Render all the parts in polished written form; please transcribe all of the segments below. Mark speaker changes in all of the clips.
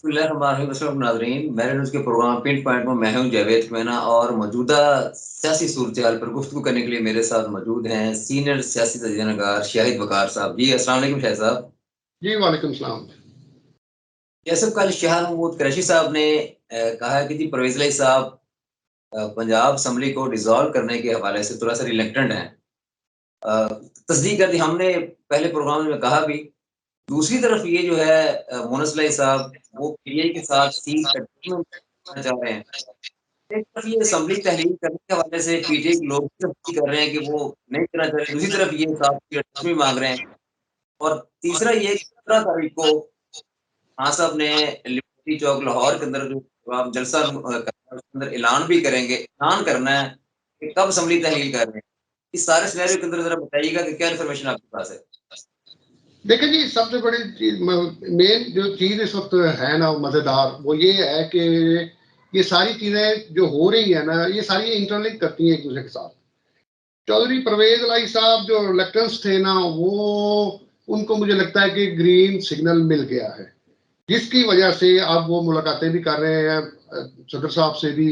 Speaker 1: नाज़रीन, मेरे न्यूज़ के प्रोग्राम पिन पॉइंट में मैं हूं जावेद खमेना और मौजूदा सियासी सूरत-ए-हाल पर गुफ्तगू करने के लिए मेरे साथ मौजूद हैं सीनियर सियासी तजज़ियानगार शाहिद वक़ार साहब। जी, अस्सलाम वालेकुम शाहिद साहब।
Speaker 2: जी, वालेकुम सलाम।
Speaker 1: जैसे कल शाह महमूद कुरैशी साहब ने कहा है कि जी परवेज़ इलाही साहब पंजाब असेंबली को डिसॉल्व करने के हवाले से थोड़ा-सा रिलक्टेंट हैं। अ, तस्दीक कर दी हमने पहले प्रोग्राम में कहा भी। दूसरी तरफ ये जो है मोनस इलाही साहब वो पीटीआई के साथ सीट एडजस्टमेंट करना चाह रहे हैं। एक तरफ ये असेंबली तहलील करने के हवाले से पीटीआई के लोग तस्दीक कर रहे हैं कि वो नहीं करना चाह रहे। दूसरी तरफ ये साहब की एडजस्टमेंट माँग रहे हैं और तीसरा ये 17 तारीख को खान साहब ने लिबर्टी चौक लाहौर के अंदर जो आप जलसा करना है उसके अंदर ऐलान भी करेंगे। ऐलान करना है कि कब असेंबली तहलील कर रहे हैं। इस सारे सिनेरियो के अंदर ज़रा बताइएगा कि क्या इन्फॉर्मेशन आपके पास है?
Speaker 2: देखिए जी, सबसे बड़ी चीज़ मेन जो चीज़ इस वक़्त है ना मज़ेदार, वो ये है कि ये सारी चीज़ें जो हो रही हैं ना, ये सारी इंटरलिंक करती हैं एक-दूसरे के साथ। चौधरी परवेज़ इलाही साहब जो रिलक्टेंस थे ना, वो उनको मुझे लगता है कि ग्रीन सिग्नल मिल गया है, जिसकी वजह से अब वो मुलाकातें भी कर रहे हैं सदर साहब से भी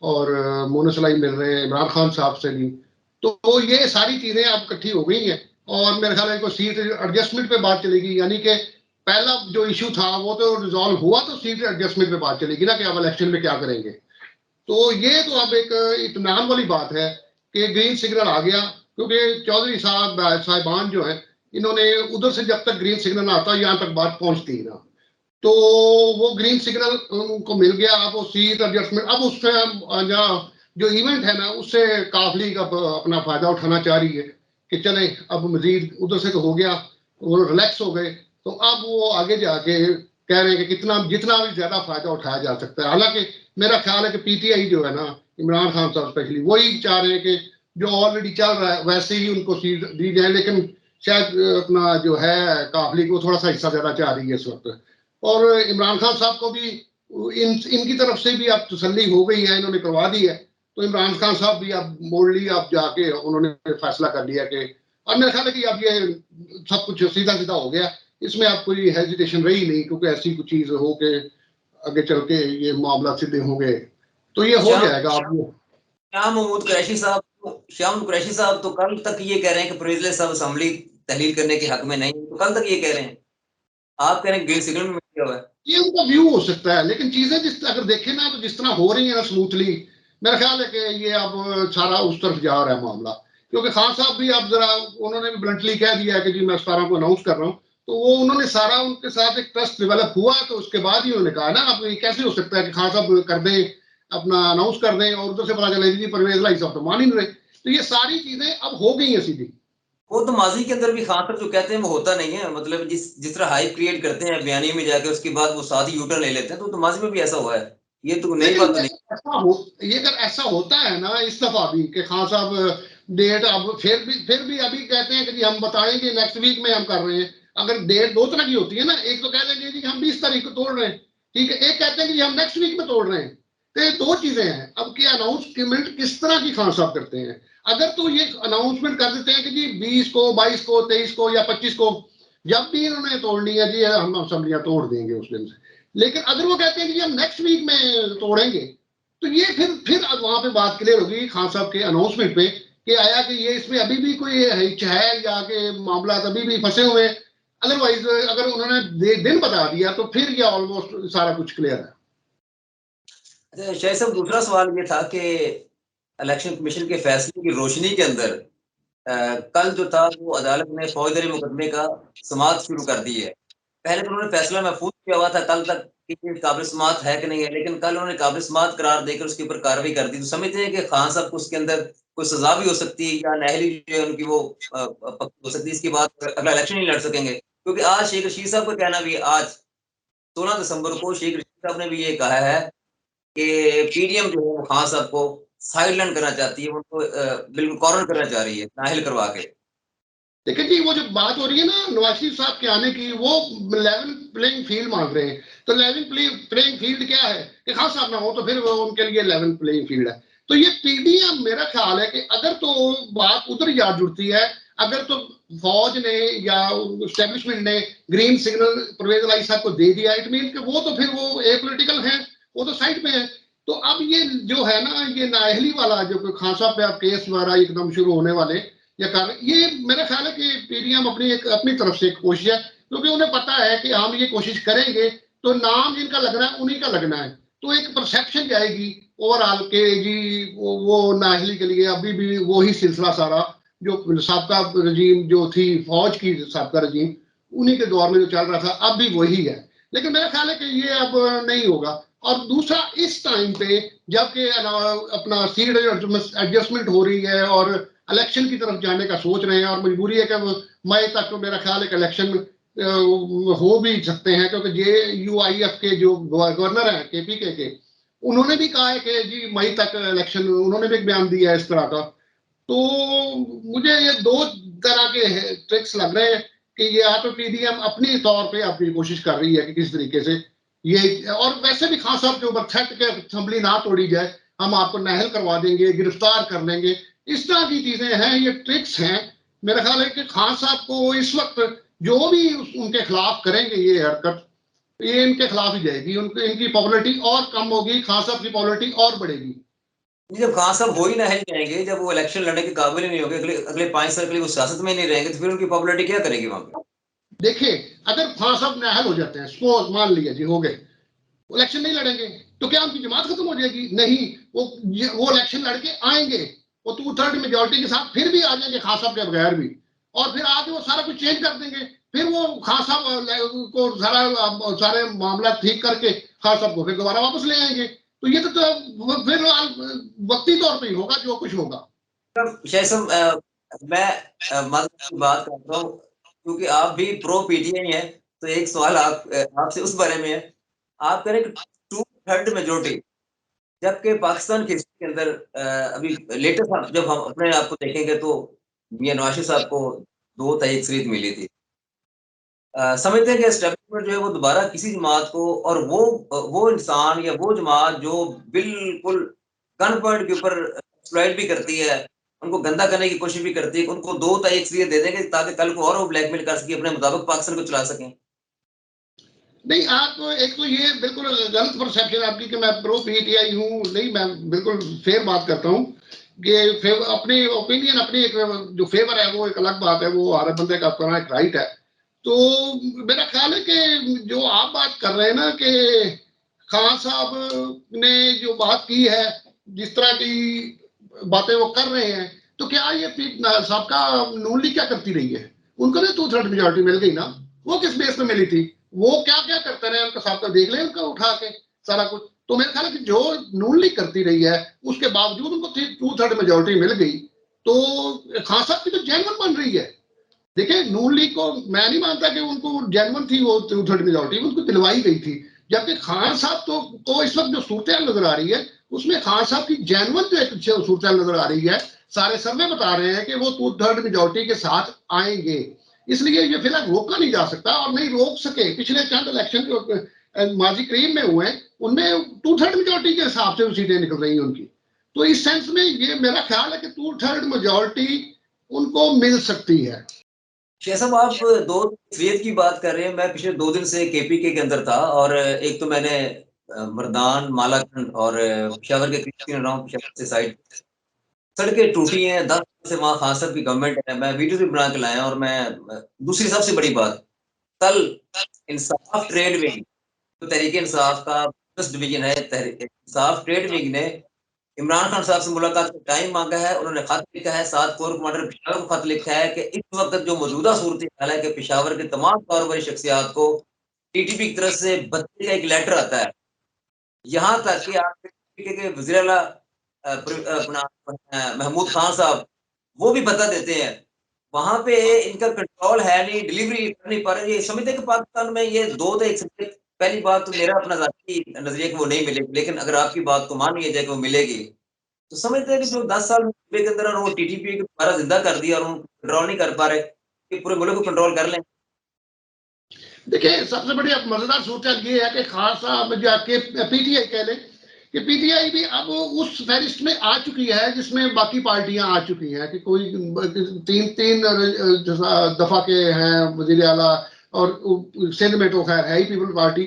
Speaker 2: और मोनस इलाही मिल रहे हैं इमरान खान साहब से भी। तो ये सारी चीज़ें अब इकट्ठी हो गई हैं और मेरे ख्याल है कोई सीट एडजस्टमेंट पे बात चलेगी, यानी कि पहला जो इश्यू था वो तो रिज़ॉल्व हुआ, तो सीट एडजस्टमेंट पे बात चलेगी ना कि अब इलेक्शन में क्या करेंगे। तो ये तो अब एक इत्मीनान वाली बात है कि ग्रीन सिग्नल आ गया, क्योंकि चौधरी साहिबान जो है, इन्होंने उधर से जब तक ग्रीन सिग्नल आता यहाँ तक बात पहुँचती ना। तो वो ग्रीन सिग्नल उनको मिल गया। अब वो सीट एडजस्टमेंट, अब उससे जो इवेंट है ना, उससे काफ़ी लीग अब अपना फ़ायदा उठाना चाह रही है कि चले अब मज़ीद उधर से तो हो गया, वो रिलैक्स हो गए, तो अब वो आगे जाके कह रहे हैं कि कितना जितना भी ज़्यादा फ़ायदा उठाया जा सकता है। हालाँकि मेरा ख़्याल है कि पीटीआई जो है ना, इमरान खान साहब स्पेशली वही चाह रहे हैं कि जो ऑलरेडी चल रहा है वैसे ही उनको सीट दी जाए, लेकिन शायद अपना जो है काफ़ी लीग वो थोड़ा-सा हिस्सा ज़्यादा चाह रही है इस वक़्त। और इमरान खान साहब को भी इनकी तरफ से भी अब तसल्ली हो गई है, इन्होंने करवा दी है। तो इमरान खान साहब भी अब मोडली अब जाके उन्होंने फैसला कर लिया कि, और मेरा ख्याल है कि अब ये सब कुछ सीधा-सीधा हो गया। इसमें अब कोई हेजिटेशन रही नहीं, क्योंकि ऐसी कुछ चीज़ हो के आगे चल के ये मामला सीधे होंगे, तो ये हो जाएगा अब।
Speaker 1: शाह महमूद कुरैशी साहब तो कल तक ये कह रहे हैं कि परवेज़ इलाही साहब असेंबली तहलील करने के हक में नहीं, तो कल तक ये कह रहे हैं। आप कह रहे हैं ग्रीन सिग्नल में मिल गया हुआ है।
Speaker 2: ये उनका व्यू हो सकता है, लेकिन चीजें जिस अगर देखें ना तो जिस तरह हो रही है ना स्मूथली, मेरा ख्याल है कि ये अब सारा उस तरफ जा रहा है मामला। क्योंकि खान साहब भी अब जरा उन्होंने भी ब्लंटली कह दिया है कि जी मैं 17 को अनाउंस कर रहा हूँ, तो वो उन्होंने सारा उनके साथ एक ट्रस्ट डेवलप हुआ, तो उसके बाद ही उन्होंने कहा ना, अब ये कैसे हो सकता है कि खान साहब कर दें, अपना अनाउंस कर दें और उधर से पता चले जी परवेज इलाही साहब तो मान ही नहीं रहे। तो ये सारी चीजें अब हो गई है सीधी।
Speaker 1: वो तो माज़ी के अंदर भी खान साहब जो कहते हैं वो होता नहीं है। मतलब जिस तरह हाइप क्रिएट करते हैं बयानी में जाके उसके बाद वो साथ ही यू-टर्न ले लेते हैं, तो माज़ी में भी ऐसा हुआ है। ये तो नई
Speaker 2: लेकिन
Speaker 1: बात तो नहीं।
Speaker 2: ये अगर ऐसा होता है ना इस दफा भी कि खान साहब डेट अब फिर भी अभी कहते हैं कि जी हम बताएंगे नेक्स्ट वीक में हम कर रहे हैं। अगर डेट दो तरह की होती है ना, एक तो कह देंगे जी हम 20 तारीख को तोड़ रहे हैं, ठीक है, एक कहते हैं कि हम नेक्स्ट वीक में तोड़ रहे हैं। तो ये दो चीजें हैं। अब क्या अनाउंसमेंट किस तरह की खान साहब करते हैं? अगर तो ये अनाउंसमेंट कर देते हैं कि जी 20 को, 22 को, 23 को या 25 को, जब भी इन्होंने तोड़नी है जी हम असेंबलियां तोड़ देंगे उस दिन से। लेकिन अगर वो कहते हैं कि हम नेक्स्ट वीक में तोड़ेंगे, तो ये फिर वहां पे बात क्लियर होगी खान साहब के अनाउंसमेंट पे कि आया कि ये इसमें अभी भी कोई हिच है या कि मामला अभी भी फंसे हुए हैं। अदरवाइज अगर उन्होंने दिन बता दिया तो फिर ये ऑलमोस्ट सारा कुछ क्लियर है।
Speaker 1: अच्छा शायद साहब दूसरा सवाल ये था कि इलेक्शन कमीशन के फैसले की रोशनी के अंदर कल जो था वो अदालत ने फौजदारी मुकदमे का समाअत शुरू कर दी है। पहले तो उन्होंने फैसला महफूज किया हुआ था कल तक कि ये काबिल समाअत है कि नहीं है, लेकिन कल उन्होंने काबिल समाअत करार देकर उसके ऊपर कार्रवाई कर दी। तो समझते हैं कि खान साहब को उसके अंदर कोई सज़ा भी हो सकती है या नाअहली जो है उनकी वो पक्की हो सकती है। इसके बाद अगला इलेक्शन नहीं लड़ सकेंगे। क्योंकि आज शेख रशीद साहब का कहना भी है, आज 16 दिसंबर को शेख रशीद साहब ने भी ये कहा है कि पीडीएम जो है वो खान साहब को साइडलाइन करना चाहती है, उनको बिल्कुल कॉर्नर करना चाह रही है, नाअहल करवा के।
Speaker 2: देखिए जी, वो जो बात हो रही है ना नवाज शरीफ साहब के आने की, वो लेवल प्लेइंग फील्ड मांग रहे हैं। तो लेवल प्लेइंग फील्ड क्या है कि खान साहब ना हो तो फिर वो उनके लिए लेवल प्लेइंग फील्ड है। तो ये पीडीएम मेरा ख्याल है कि अगर तो बात उधर जा जुड़ती है, अगर तो फौज ने या एस्टेब्लिशमेंट ने ग्रीन सिग्नल परवेज इलाही साहब को दे दिया, इट मीन कि वो तो फिर वो एपॉलिटिकल है, वो तो साइड पे है। तो अब ये जो है ना, ये नाअहली वाला जो खान साहब पे अब केस वगैरह एकदम शुरू होने वाले या कर, ये मेरा ख्याल है कि पीडीएम अपनी तरफ से एक कोशिश है, क्योंकि उन्हें पता है कि हम ये कोशिश करेंगे तो नाम जिनका लगना है उन्हीं का लगना है, तो एक परसेप्शन जाएगी ओवरऑल के जी वो नाअहली के लिए अभी भी वही सिलसिला सारा जो साबका रजीम जो थी फौज की साबका रजीम उन्हीं के दौर में जो चल रहा था अब भी वही है। लेकिन मेरा ख्याल है कि ये अब नहीं होगा। और दूसरा, इस टाइम पे जबकि अपना सीट एडजस्टमेंट हो रही है और इलेक्शन की तरफ जाने का सोच रहे हैं और मजबूरी है कि मई तक तो मेरा ख्याल है कि इलेक्शन हो भी सकते हैं, क्योंकि JUIF के जो गवर्नर हैं KPK के उन्होंने भी कहा है कि जी मई तक इलेक्शन, उन्होंने भी एक बयान दिया है इस तरह का। तो मुझे ये दो तरह के ट्रिक्स लग रहे हैं कि ये या तो पीडीएम अपनी तौर पे अपनी कोशिश कर रही है कि किस तरीके से ये, और वैसे भी खान साहब के ऊपर थ्रेट के असेंबली ना तोड़ी जाए, हम आपको नाहल करवा देंगे, गिरफ्तार कर लेंगे, इस तरह की चीजें हैं, ये ट्रिक्स हैं। मेरा ख्याल है कि खान साहब को इस वक्त जो भी उनके खिलाफ करेंगे ये हरकत, ये इनके खिलाफ ही जाएगी, उनकी इनकी पॉपुलरिटी और कम होगी, खान साहब की पॉपुलरिटी और बढ़ेगी।
Speaker 1: जब खान साहब हो ही नहीं जाएंगे, जब वो इलेक्शन लड़ने के काबिल ही नहीं होंगे, अगले 5 साल के लिए वो सियासत में नहीं रहेंगे, तो फिर उनकी पॉपुलरिटी क्या करेगी वहां पे?
Speaker 2: देखिए, अगर खान साहब नाहल हो जाते हैं, सपोज मान लिया जी हो गए, इलेक्शन नहीं लड़ेंगे, तो क्या उनकी जमात खत्म हो जाएगी? नहीं, वो इलेक्शन लड़के आएंगे, वो 2/3 मेजोरिटी के साथ फिर भी आ जाएंगे खान साहब के बगैर भी, और फिर आके वो सारा कुछ चेंज कर देंगे, फिर वो खान साहब को सारे मामला ठीक करके खान साहब को फिर दोबारा वापस ले आएंगे। तो ये तो फिर वक्ती तौर पर ही होगा जो कुछ होगा।
Speaker 1: मैं मदद की बात करता हूँ, क्योंकि आप भी प्रो पीटीआई हैं, तो एक सवाल आपसे उस बारे में है। आप कह रहे हैं 2/3 मेजोरिटी, जबकि पाकिस्तान की हिस्ट्री के अंदर अभी लेटेस्ट जब हम अपने आप को देखेंगे तो मियां नवाज शरीफ साहब को 2/3 अक्सरियत मिली थी। समझते हैं कि एस्टेब्लिशमेंट जो है वो दोबारा किसी जमात को, और वो इंसान या वो जमात जो बिल्कुल गन पॉइंट के ऊपर एक्सप्लॉइट भी करती है, उनको गंदा करने की कोशिश भी करती है, उनको 2/3 अक्सरियत दे देंगे ताकि कल को और वो ब्लैकमेल कर सके, अपने मुताबिक पाकिस्तान को चला सकें।
Speaker 2: नहीं, आप एक तो ये बिल्कुल गलत परसेप्शन आपकी कि मैं प्रो पीटीआई हूँ, नहीं, मैं बिल्कुल फेयर बात करता हूँ कि अपनी ओपिनियन, अपनी एक जो फेवर है वो एक अलग बात है, वो हर बंदे का अपना एक राइट है। तो मेरा ख्याल है कि जो आप बात कर रहे हैं ना कि खान साहब ने जो बात की है, जिस तरह की बातें वो कर रहे हैं, तो क्या ये सबका नून लीग क्या करती रही है? उनको भी 2/3 मेजोरिटी मिल गई ना, वो किस बेस पे मिली थी? वो क्या क्या करते रहे, उनका साहब का देख ले, उनका उठा के सारा कुछ। तो मेरा ख्याल है कि जो नून लीग करती रही है उसके बावजूद उनको 2/3 मेजोरिटी मिल गई, तो खान साहब की तो जेन्युइन बन रही है। देखिए, नून लीग को मैं नहीं मानता कि उनको जेन्युइन थी वो 2/3 मेजोरिटी, उनको दिलवाई गई थी। जबकि खान साहब तो को इस वक्त जो सूरत नजर आ रही है उसमें खान साहब की जेन्युइन जो एक सूरत नजर आ रही है, सारे सर्वे बता रहे हैं कि वो 2/3 मेजोरिटी के साथ आएंगे। इसलिए ये फिलहाल रोका नहीं जा सकता, और नहीं रोक सके। पिछले चंद इलेक्शन जो माजी करीब में हुए उनमें 2/3 मेजोरिटी के हिसाब से सीटें निकल रही हैं उनकी। तो इस सेंस में ये मेरा ख्याल है कि 2/3 मेजोरिटी उनको मिल सकती है।
Speaker 1: शेख साहब, आप 2 अक्सरियत की बात कर रहे हैं। मैं पिछले 2 दिन से केपीके के अंदर था, और एक तो मैंने मर्दान, मालाखंड और पेशावर के क्रिश्चियन राउंड, पेशावर से साइड सड़कें टूटी हैं, 10 साल से वहाँ खान साहब की गवर्नमेंट है। मैं वीडियो भी बना के लाया, और मैं दूसरी सबसे बड़ी बात, कल इंसाफ ट्रेड विंग, तो तहरीके इंसाफ का डिवीजन है, इंसाफ ट्रेड विंग ने इमरान खान साहब से मुलाकात का टाइम मांगा है। उन्होंने खत लिखा है, 7 कोर कमांडर पेशावर को खत लिखा है कि इस वक्त जो मौजूदा सूरत हाल है कि पेशावर के तमाम कारोबारी शख्सियात को टीटीपी की तरफ से 32 का एक लेटर आता है, यहाँ तक कि आप के वज़ीर आला अपना महमूद खान साहब वो भी बता देते हैं, वहां पे इनका कंट्रोल है नहीं, डिलीवरी कर नहीं पा रहे। ये समझते कि पाकिस्तान में ये 2/3 पहली बात तो मेरा अपना ज़ाती नजरिया कि वो नहीं मिलेगी, लेकिन अगर आपकी बात को मान लिया जाए कि वो मिलेगी, तो समझते हैं कि जो 10 साल के अंदर वो टीटीपी को दोबारा जिंदा कर दिया और उनको कंट्रोल नहीं कर पा रहे, कि पूरे मुल्क को कंट्रोल कर लें।
Speaker 2: देखिए, सबसे बड़ी मजेदार सूरत ये है कि खान साहब जाके पीटीआई कह लें कि पीटीआई भी अब उस फहरिस्त में आ चुकी है जिसमें बाकी पार्टियां आ चुकी हैं, कि कोई तीन दफा के हैं वजीर आला, और सिंध में तो खैर है ही पीपल पार्टी।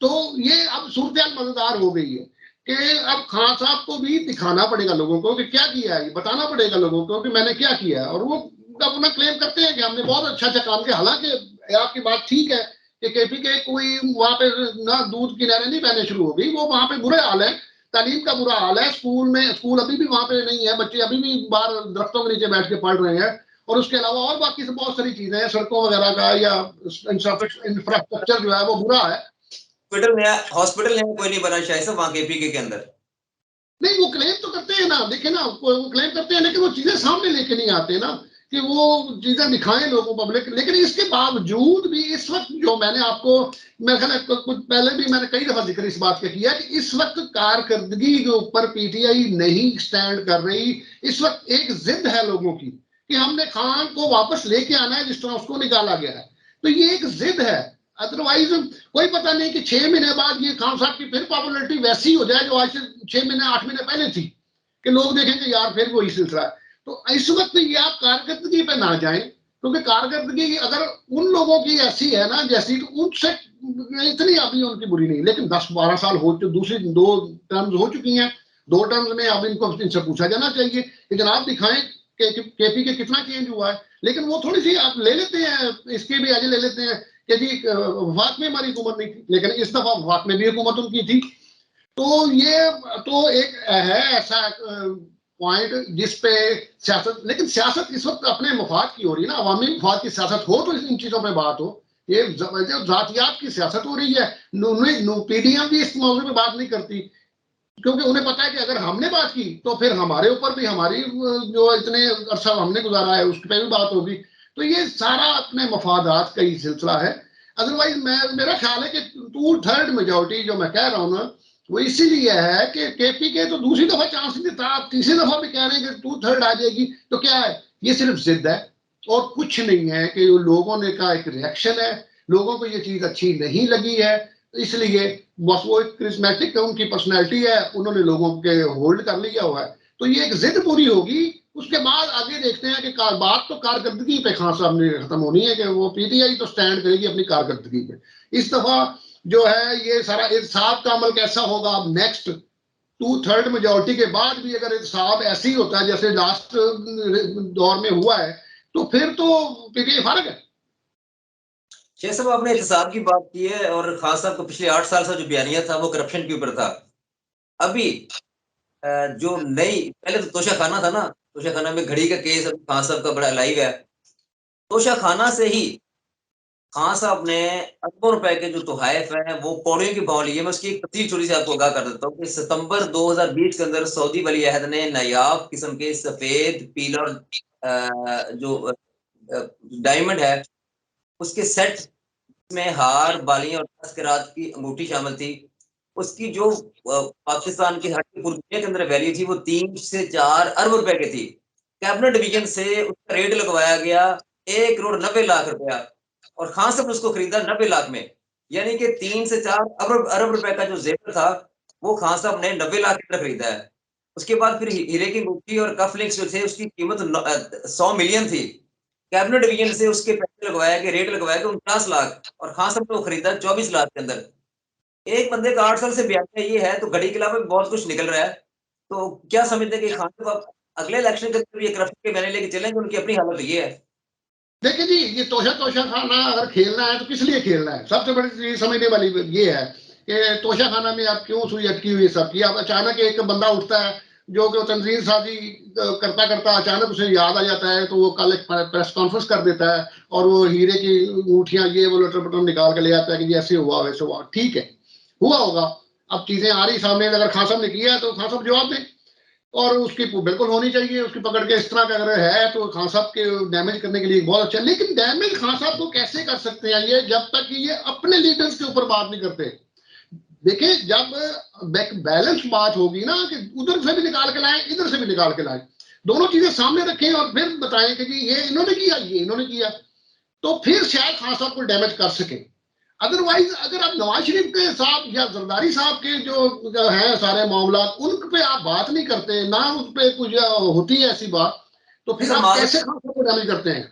Speaker 2: तो ये अब सूरत मजेदार हो गई है कि अब खान साहब को भी दिखाना पड़ेगा लोगों को कि क्या किया है, बताना पड़ेगा लोगों को कि मैंने क्या किया है। और वो अपना क्लेम करते हैं कि हमने बहुत अच्छा काम किया। हालांकि आपकी बात ठीक है कि केपी के कोई वहां पे ना दूध की नहरें नहीं बहने शुरू हो गई, वो वहां पे बुरे हाल है, तालीम का बुरा हाल है। स्कूल अभी भी वहां पे नहीं है, बच्चे अभी भी बाहर दरख्तों के नीचे बैठ के पढ़ रहे हैं। और उसके अलावा और बाकी से बहुत सारी चीजें हैं, सड़कों वगैरह का या इंफ्रास्ट्रक्चर जो है वो बुरा है।
Speaker 1: हॉस्पिटल कोई नहीं बना शायद वहां केपी के अंदर।
Speaker 2: नहीं, वो क्लेम तो करते हैं ना, देखिए ना, वो क्लेम करते हैं, लेकिन वो चीजें सामने लेके नहीं आते ना, कि वो चीजें दिखाएं लोगों को, पब्लिक। लेकिन इसके बावजूद भी इस वक्त जो मैंने आपको, मेरे ख्याल कुछ पहले भी मैंने कई दफा जिक्र इस बात का किया कि इस वक्त कारकर्दगी के ऊपर पीटीआई नहीं स्टैंड कर रही। इस वक्त एक जिद है लोगों की कि हमने खान को वापस लेके आना है जिस तरह उसको निकाला गया है। तो ये एक जिद है। अदरवाइज कोई पता नहीं कि 6 महीने बाद ये खान साहब की फिर पॉपुलरिटी वैसी हो जाए जो आज से 6 महीने 8 महीने पहले थी, कि लोग देखेंगे यार फिर वही सिलसिला है। तो इस वक्त ये आप कारकर्दगी पे ना जाएं, क्योंकि कारकर्दगी अगर उन लोगों की ऐसी है ना जैसी, तो उनसे इतनी अभी उनकी बुरी नहीं, लेकिन 10-12 साल हो, दूसरी 2 टर्म्स हो चुकी हैं। 2 टर्म्स में अब इनको इनसे पूछा जाना चाहिए कि जनाब दिखाएं कि केपी के कितना चेंज हुआ है। लेकिन वो थोड़ी सी आप ले लेते हैं, इसके भी आज ले लेते हैं कि जी वफाक में हमारी हुकूमत नहीं थी, लेकिन इस दफा वफाक में भी हुकूमत उनकी थी। तो ये तो एक है ऐसा पॉइंट जिस पे सियासत, लेकिन सियासत इस वक्त अपने मफाद की हो रही है ना, अवामी मफाद की सियासत हो तो इन चीजों पे बात हो। ये जो जातियात की सियासत हो रही है, पीढ़ियां भी इस मौजूद पे बात नहीं करती, क्योंकि उन्हें पता है कि अगर हमने बात की तो फिर हमारे ऊपर भी, हमारी जो इतने अरसा हमने गुजारा है उस पर भी बात होगी। तो ये सारा अपने मफादात का ही सिलसिला है। अदरवाइज मेरा ख्याल है कि 2/3 मेजोरिटी जो मैं कह रहा हूँ ना, वो इसीलिए है कि केपी के तो दूसरी दफा चांस नहीं देता, आप तीसरी दफा भी कह रहे हैं कि 2/3 आ जाएगी। तो क्या है, ये सिर्फ जिद है और कुछ नहीं है, कि लोगों ने का एक रिएक्शन है, लोगों को ये चीज अच्छी नहीं लगी है, इसलिए बस वो एक क्रिस्मेटिक है, उनकी पर्सनैलिटी है, उन्होंने लोगों के होल्ड कर लिया हुआ है। तो ये एक जिद पूरी होगी, उसके बाद आगे देखते हैं कि बात तो कारकर्दगी पे खान साहब ने खत्म होनी है, कि वो पीटीआई तो स्टैंड करेगी अपनी कारकर्दगी पे। इस दफा जो है ये सारा इंसाफ का अमल कैसा होगा अब नेक्स्ट 2/3 मेजोरिटी के बाद भी, अगर इंसाफ ऐसे ही होता है जैसे लास्ट दौर में हुआ है, तो फिर तो पीटीआई फर्क है।
Speaker 1: शेख साहब, आपने एहतसाब की बात की है और खान साहब का पिछले 8 साल से जो बयानिया था वो करप्शन के ऊपर था। अभी जो नई, पहले तो तोशा खाना था ना, तोशा खाना में घड़ी का केस खान साहब का बड़ा लाइव है। तोशा खाना से ही खान साहब ने अरबों रुपए के जो तोहफ हैं वो कौड़ियों के भाव लिए। मैं उसकी एक तफसील चोरी से आपको आगाह कर देता हूँ कि सितंबर 2020 के अंदर सऊदी वली अहद ने नायाब किस्म के सफेद पीला जो डायमंड है उसके सेट में हार, बालियां और तस्करात की अंगूठी शामिल थी। उसकी जो पाकिस्तान की पूरी दुनिया के अंदर वैल्यू थी वो 3 से 4 अरब रुपए की थी। कैबिनेट डिवीजन से उसका रेट लगवाया गया 1,90,00,000 रुपया और खान साहब ने उसको खरीदा 90 लाख में। यानी कि 3 से 4 अरब रुपए का जो जेवर था वो खान साहब ने 90 लाख के अंदर खरीदा है। उसके बाद फिर हीरे की अंगूठी और कफ लिंक्स जो थे उसकी कीमत 100 मिलियन थी। कैबिनेट डिवीजन से उसके पैसे लगवाया गया, रेट लगवाया गया 49 लाख और खान साहब ने वो खरीदा 24 लाख के अंदर। एक बंदे का 8 साल से बयान ये है तो घड़ी के अलावा बहुत कुछ निकल रहा है। तो क्या समझते हैं कि खान साहब अगले इलेक्शन के अंदर ये करप्शन के मैंने लेके चलेंगे? उनकी अपनी हालत ये है।
Speaker 2: देखिए जी, ये तोशा खाना अगर खेलना है तो किस लिए खेलना है, सबसे बड़ी चीज समझने वाली ये है कि तोशा खाना में आप क्यों सुई अटकी हुई सब की। अब अचानक एक बंदा उठता है जो कि तंजीम साजी करता करता अचानक उसे याद आ जाता है, तो वो कल एक प्रेस कॉन्फ्रेंस कर देता है और वो हीरे की अंगूठियां ये वो लटर बटन निकाल के ले आता है कि ऐसे हुआ वैसे हुआ। ठीक है, हुआ होगा। अब चीजें आ रही सामने, अगर खान साहब ने किया है तो खान साहब जवाब दें, और उसकी बिल्कुल होनी चाहिए उसकी पकड़ के। इस तरह का अगर है तो खान साहब के डैमेज करने के लिए बहुत अच्छा, लेकिन डैमेज खान साहब को कैसे कर सकते हैं ये, जब तक कि ये अपने लीडर्स के ऊपर बात नहीं करते। देखिए, जब बैलेंस बात होगी ना, कि उधर से भी निकाल के लाए इधर से भी निकाल के लाए, दोनों चीजें सामने रखें और फिर बताएं कि जी ये इन्होंने किया, ये इन्होंने किया, तो फिर शायद खान साहब को डैमेज कर सके। अदरवाइज अगर आप नवाज शरीफ के साहब या जरदारी साहब के जो हैं सारे मामला, उन पे आप बात नहीं करते, ना उस पे कुछ होती है ऐसी बात, तो फिर आप कैसे खासों को करते हैं?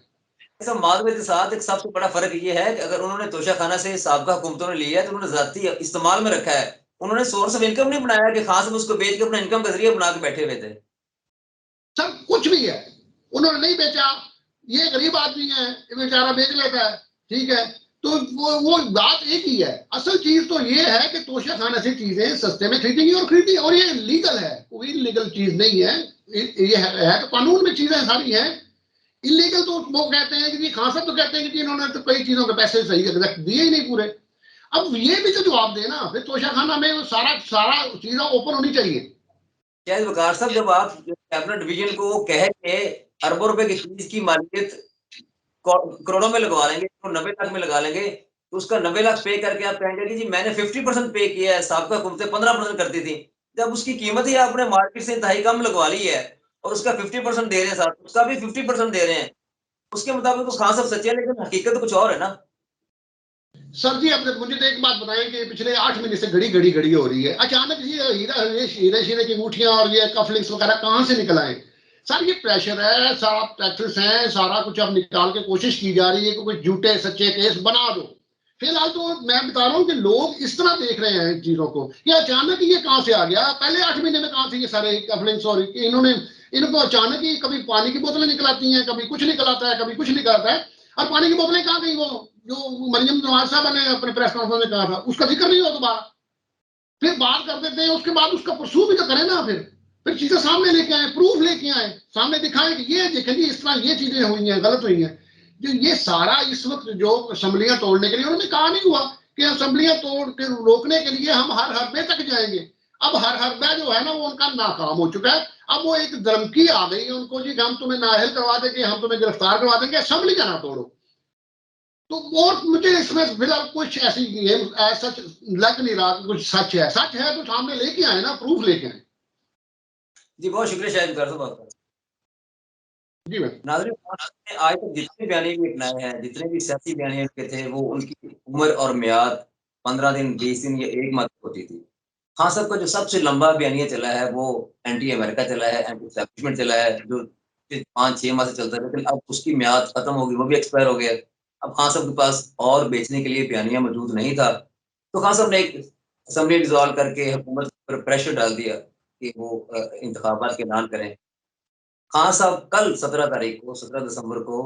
Speaker 1: मालवे के साथ एक सबसे बड़ा फर्क ये है कि अगर उन्होंने तोशाखाना से साबका हुकूमतों ने लिया है तो उन्होंने जाती इस्तेमाल में रखा है, उन्होंने सोर्स ऑफ इनकम नहीं बनाया कि खास उसको बेच के अपना इनकम का जरिया बना के बैठे हुए थे।
Speaker 2: सर कुछ भी है, उन्होंने नहीं बेचा, ये गरीब आदमी है, बेचारा बेच लेता है, ठीक है, तो वो बात एक ही है। असल चीज तो ये है कि तोशाखाना से चीजें सस्ते में खरीदेंगी और खरीदी, और ये लीगल है, कोई इलीगल चीज नहीं है, ये है तो कानून में चीजें सारी हैं। इलीगल तो वो कहते हैं कि खान साहब तो कहते हैं कि इन्होंने तो कई चीजों के पैसे सही दिए ही नहीं पूरे। अब ये भी तो जवाब देना, फिर तोशाखाना में वो सारा सारा चीजें ओपन होनी चाहिए।
Speaker 1: शायद वकार साहब, जब आप कैबिनेट डिवीजन को कह के अरबों रुपए की चीज की मालियत करोड़ों में लगवा लेंगे, तो 90 लाख में लगा लेंगे, तो उसका 90 लाख पे करके आप कहेंगे कि जी मैंने 50% पे किया है, साबका हुकूमतें 15% करती थी। जब उसकी कीमत ही आपने मार्केट से इंतहाई कम लगवा ली है और उसका 50% दे रहे हैं, साथ उसका भी 50% दे रहे हैं, उसके मुताबिक तो खान साहब सच्चे हैं, लेकिन हकीकत तो कुछ और है ना।
Speaker 2: सर जी, अब मुझे तो एक बात बताएं कि पिछले 8 महीने से घड़ी हो रही है, अचानक ये हीरे शीरे की अंगूठियां और ये कफलिंग्स वगैरह कहां से निकल आए? सर ये प्रेशर है, सारा टैक्सेस है, सारा कुछ अब निकाल के कोशिश की जा रही है कि कुछ झूठे सच्चे केस बना दो। फिलहाल तो मैं बता रहा हूँ कि लोग इस तरह देख रहे हैं इन चीजों को कि अचानक ये कहां से आ गया। पहले 8 महीने में कहां थे ये सारे कफलिंग्स, और इन्होंने इनको अचानक ही कभी पानी की बोतलें निकल आती हैं, कभी कुछ निकल आता है, कभी कुछ निकल आता है। और पानी की बोतलें कहां गई? वो जो मरियम नवाज साहब ने अपने प्रेस कॉन्फ्रेंस में कहा था, उसका जिक्र नहीं हुआ दोबारा। फिर बात कर देते हैं, उसके बाद उसका परसू भी तो करें ना। फिर चीजें सामने लेके आए, प्रूफ लेके आए, सामने दिखाएं कि ये देखें जी इस तरह ये चीजें हुई हैं, गलत हुई हैं। जो ये सारा इस वक्त जो असेंबलियां तोड़ने के लिए उन्होंने कहा नहीं हुआ कि असेंबलियां तोड़ के रोकने के लिए हम हर हरबे तक जाएंगे। अब हर हरबा जो है ना वो उनका नाकाम हो चुका है। अब वो एक धमकी आ गई है उनको जी, हम तुम्हें नाअहल करवा देंगे, हम तुम्हें गिरफ्तार करवा देंगे, असेंबली का ना तोड़ो। तो और मुझे इसमें फिलहाल कुछ ऐसी ऐसा लग नहीं रहा कुछ सच है। सच है तो सामने लेके आए ना, प्रूफ लेके आए।
Speaker 1: जी बहुत शुक्रिया शायद कर बात
Speaker 2: जी मैम।
Speaker 1: नाज़रीन, आज तक जितने बयानी भी अपनाए हैं, जितने भी सियासी बयानी के थे, वो उनकी उम्र और मियाद 15 दिन, 20 दिन या 1 माह होती थी। खान साहब का जो सबसे लंबा बयानिया चला है वो एंटी अमेरिका चला है, एंटी एस्टैब्लिशमेंट चला है, जो 5-6 माह से चलता है, लेकिन अब उसकी मियाद खत्म हो गई, वो भी एक्सपायर हो गया। अब खान साहब के पास और बेचने के लिए बयानिया मौजूद नहीं था, तो खान साहब ने एक असेंबली डिसॉल्व करके हुकूमत पर प्रेशर डाल दिया कि वो इंतखाबात के ऐलान करें। खान साहब कल 17 तारीख को, 17 दिसंबर को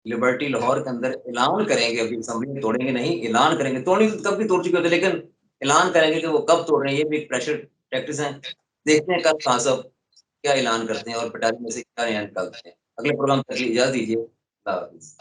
Speaker 1: लिबर्टी लाहौर के अंदर ऐलान करेंगे, अभी असेंबली में तोड़ेंगे नहीं, ऐलान करेंगे। तोड़नी तो कब भी तोड़ चुके होते, लेकिन ऐलान करेंगे कि वो कब तोड़ रहे हैं, ये भी एक प्रेशर टैक्टिस है। देखते हैं कल खान साहब क्या ऐलान करते हैं और पटारी में से क्या नया निकालते हैं। अगले प्रोग्राम तक इजाजत दीजिए। अल्लाह हाफिज़।